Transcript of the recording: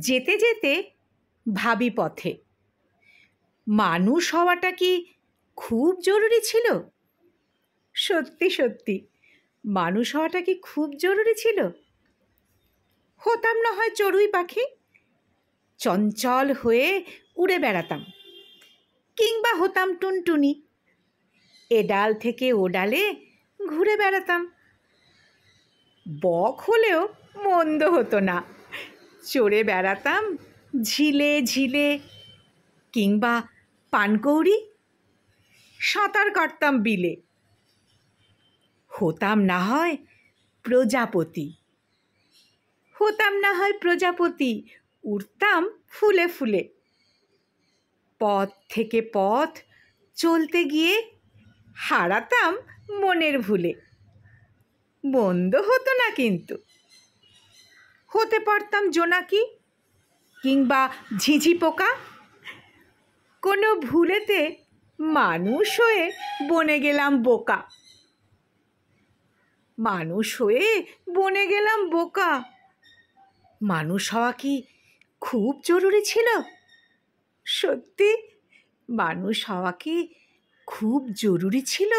যেতে যেতে ভাবি পথে, মানুষ হওয়াটা কি খুব জরুরি ছিল? সত্যি সত্যি মানুষ হওয়াটা কি খুব জরুরি ছিল? হতাম না হয় চড়ুই পাখি, চঞ্চল হয়ে উড়ে বেড়াতাম, কিংবা হতাম টুনটুনি, এ ডাল থেকে ও ডালে ঘুরে বেড়াতাম। বক হলেও মন্দ হতো না, চড়ে বেড়াতাম ঝিলে ঝিলে, কিংবা পানকৌড়ি, সাঁতার কাটতাম বিলে। হতাম না হয় প্রজাপতি, উড়তাম ফুলে ফুলে। পথ থেকে পথ চলতে গিয়ে হারাতাম মনের ভুলে। মন্দ হতো না কিন্তু। হতে পারতাম জোনাকি, কিংবা ঝিঝি পোকা, কোনো ভুলেতে মানুষ হয়ে বনে গেলাম বোকা। মানুষ হওয়া কি খুব জরুরি ছিল? সত্যি মানুষ হওয়া কি খুব জরুরি ছিল?